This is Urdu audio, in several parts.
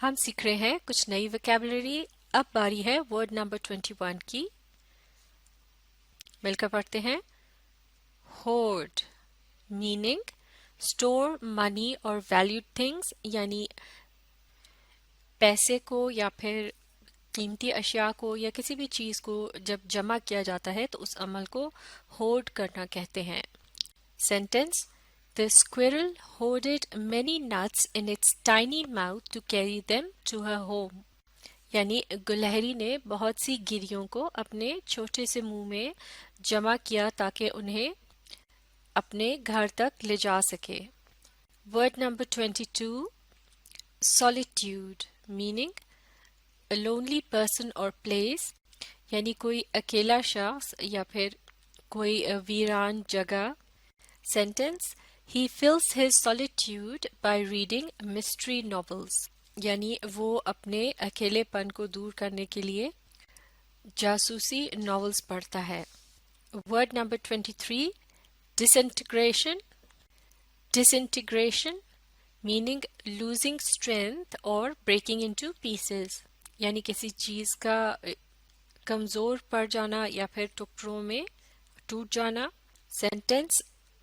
ہم سیکھ رہے ہیں کچھ نئی ویکیبلری. اب باری ہے ورڈ نمبر 21 کی. مل کر پڑھتے ہیں. ہوارڈ میننگ اسٹور منی اور ویلیوڈ تھنگس، یعنی پیسے کو یا پھر قیمتی اشیاء کو یا کسی بھی چیز کو جب جمع کیا جاتا ہے تو اس عمل کو ہورڈ کرنا کہتے ہیں. Sentence: The squirrel hoarded many nuts in its tiny mouth to carry them to her home. یعنی گلہری نے بہت سی گریوں کو اپنے چھوٹے سے منہ میں جمع کیا تاکہ انہیں اپنے گھر تک لے جا سکے. Word number 22. Solitude meaning a lonely person or place، یعنی کوئی اکیلا شخص یا پھر کوئی ویران جگہ. Sentence: He fills his solitude by reading mystery novels. یعنی وہ اپنے اکیلے پن کو دور کرنے کے لیے جاسوسی ناولز پڑھتا ہے. Word number 23. Disintegration. Disintegration meaning losing strength or breaking into pieces، یعنی کسی چیز کا کمزور پڑ جانا یا پھر ٹکڑوں میں ٹوٹ جانا. Sentence: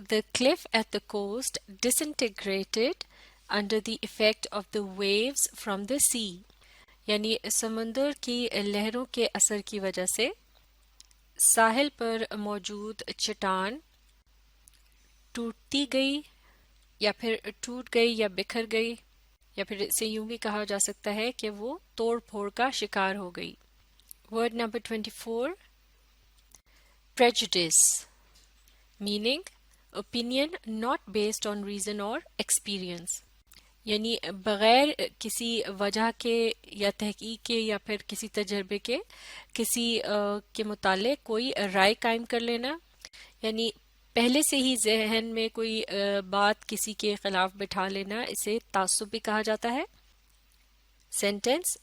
The cliff at the coast disintegrated under the effect of the waves from the sea. یعنی سمندر کی لہروں کے اثر کی وجہ سے ساحل پر موجود چٹان ٹوٹتی گئی یا پھر ٹوٹ گئی یا بکھر گئی، یا پھر اسے یوں بھی کہا جا سکتا ہے کہ وہ توڑ پھوڑ کا شکار ہو گئی. Word number 24. Prejudice meaning opinion not based on reason or experience، یعنی بغیر کسی وجہ کے یا تحقیق کے یا پھر کسی تجربے کے کسی کے متعلق کوئی رائے قائم کر لینا، یعنی پہلے سے ہی ذہن میں کوئی بات کسی کے خلاف بٹھا لینا، اسے تعصب بھی کہا جاتا ہے. Sentence: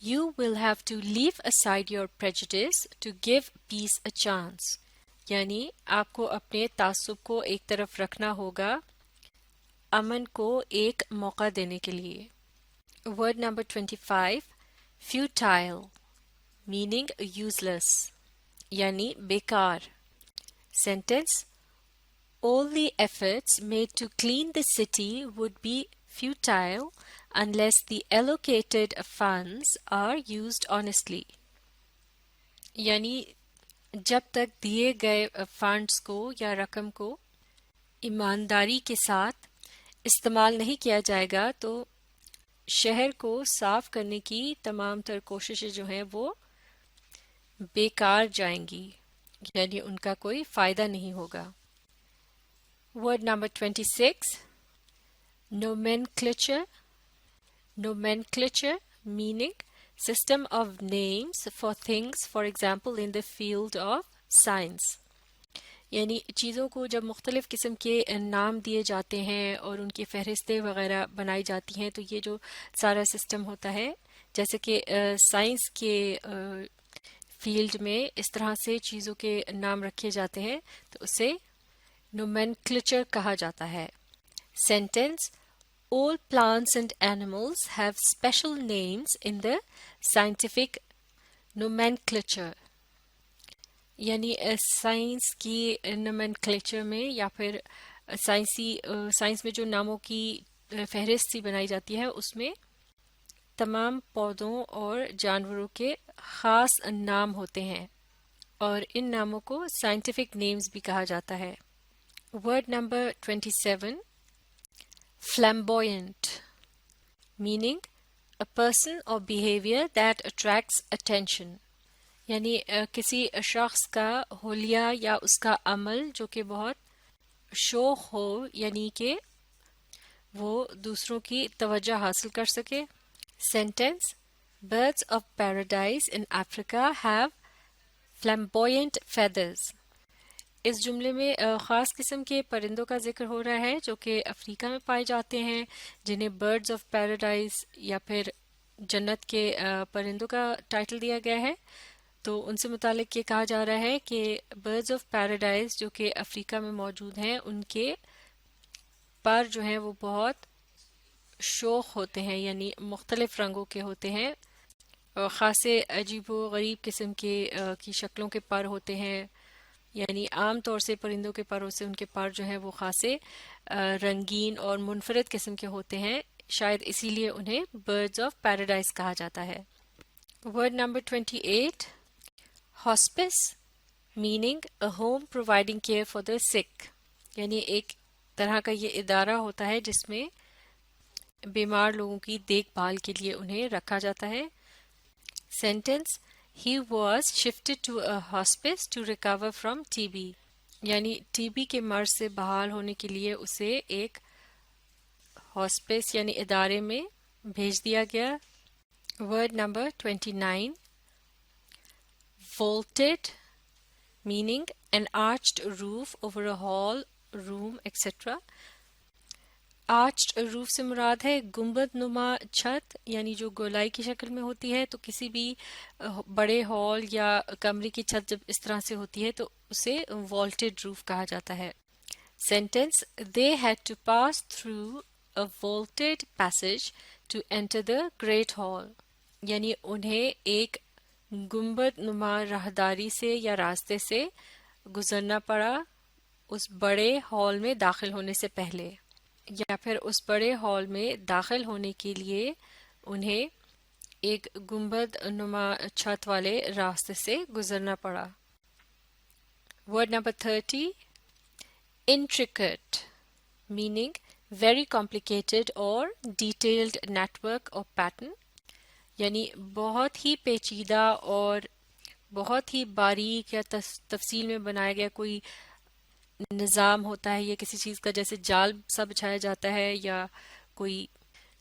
You will have to leave aside your prejudice to give peace a chance. یعنی آپ کو اپنے تعصب کو ایک طرف رکھنا ہوگا امن کو ایک موقع دینے کے لیے. Word number 25. Futile meaning useless، یعنی بیکار. Sentence: All the efforts made to clean the city would be futile unless the allocated funds are used honestly. یعنی جب تک دیے گئے فنڈز کو یا رقم کو ایمانداری کے ساتھ استعمال نہیں کیا جائے گا تو شہر کو صاف کرنے کی تمام تر کوششیں جو ہیں وہ بیکار جائیں گی، یعنی ان کا کوئی فائدہ نہیں ہوگا. Word number 26. Nomenclature. Nomenclature meaning system of names for things, for example in the field of science. یعنی چیزوں کو جب مختلف قسم کے نام دیے جاتے ہیں اور ان کی فہرستیں وغیرہ بنائی جاتی ہیں تو یہ جو سارا سسٹم ہوتا ہے، جیسے کہ سائنس کے فیلڈ میں اس طرح سے چیزوں کے نام رکھے جاتے ہیں تو اسے nomenclature کہا جاتا ہے. Sentence: All plants and animals have special names in the scientific nomenclature. یعنی سائنس کی nomenclature میں یا پھر سائنس میں جو ناموں کی فہرست سی بنائی جاتی ہے اس میں تمام پودوں اور جانوروں کے خاص نام ہوتے ہیں اور ان ناموں کو سائنٹیفک نیمز بھی کہا جاتا ہے. Word number 27. Flamboyant meaning a person or behavior that attracts attention. یعنی کسی شخص کا حلیہ یا اس کا عمل جو کہ بہت شوق ہو، یعنی کہ وہ دوسروں کی توجہ حاصل کر سکے. Sentence: Birds of paradise in Africa have flamboyant feathers. اس جملے میں خاص قسم کے پرندوں کا ذکر ہو رہا ہے جو کہ افریقہ میں پائے جاتے ہیں، جنہیں برڈز آف پیراڈائز یا پھر جنت کے پرندوں کا ٹائٹل دیا گیا ہے. تو ان سے متعلق یہ کہا جا رہا ہے کہ برڈز آف پیراڈائز جو کہ افریقہ میں موجود ہیں ان کے پر جو ہیں وہ بہت شوخ ہوتے ہیں یعنی مختلف رنگوں کے ہوتے ہیں، خاصے عجیب و غریب قسم کے کی شکلوں کے پر ہوتے ہیں، یعنی عام طور سے پرندوں کے پروں سے ان کے پر جو ہیں وہ خاصے رنگین اور منفرد قسم کے ہوتے ہیں، شاید اسی لیے انہیں برڈز آف پیراڈائز کہا جاتا ہے۔ Word number 28، ہاسپس meaning a home providing care for the سک، یعنی ایک طرح کا یہ ادارہ ہوتا ہے جس میں بیمار لوگوں کی دیکھ بھال کے لیے انہیں رکھا جاتا ہے۔ Sentence, he was shifted to a hospice to recover from T B, یعنی ٹی بی کے مرض سے بحال ہونے کے لیے اسے ایک ہاسپس یعنی ادارے میں بھیج دیا گیا۔ Word number 29، vaulted meaning an arched roof over a hall, room, etc. Arched roof سے مراد ہے گنبد نما چھت، یعنی جو گولائی کی شکل میں ہوتی ہے، تو کسی بھی بڑے ہال یا کمرے کی چھت جب اس طرح سے ہوتی ہے تو اسے والٹڈ روف کہا جاتا ہے۔ Sentence, they had to pass through a vaulted passage to enter the great hall، یعنی انہیں ایک گنبد نما راہداری سے یا راستے سے گزرنا پڑا اس بڑے ہال میں داخل ہونے سے پہلے، یا پھر اس بڑے ہال میں داخل ہونے کے لیے انہیں ایک گنبد نما چھت والے راستے سے گزرنا پڑا۔ Word number 30، intricate meaning very complicated or detailed network or pattern، یعنی بہت ہی پیچیدہ اور بہت ہی باریک یا تفصیل میں بنایا گیا کوئی نظام ہوتا ہے، یا کسی چیز کا جیسے جال سا بچھایا جاتا ہے یا کوئی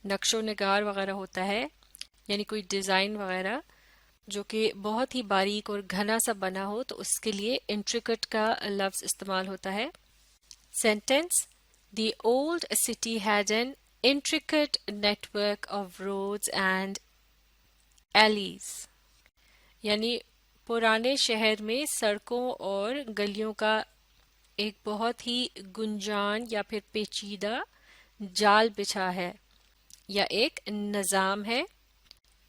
نقش و نگار وغیرہ ہوتا ہے، یعنی کوئی ڈیزائن وغیرہ جو کہ بہت ہی باریک اور گھنا سا بنا ہو، تو اس کے لیے انٹریکٹ کا لفظ استعمال ہوتا ہے۔ Sentence, the old city had an intricate network of roads and alleys، یعنی پرانے شہر میں سڑکوں اور گلیوں کا ایک بہت ہی گنجان یا پھر پیچیدہ جال بچھا ہے یا ایک نظام ہے۔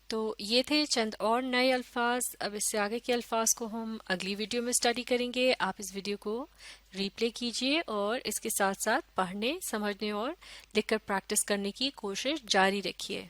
تو یہ تھے چند اور نئے الفاظ۔ اب اس سے آگے کے الفاظ کو ہم اگلی ویڈیو میں اسٹڈی کریں گے۔ آپ اس ویڈیو کو ری پلے کیجیے اور اس کے ساتھ ساتھ پڑھنے، سمجھنے اور لکھ کر پریکٹس کرنے کی کوشش جاری رکھیے۔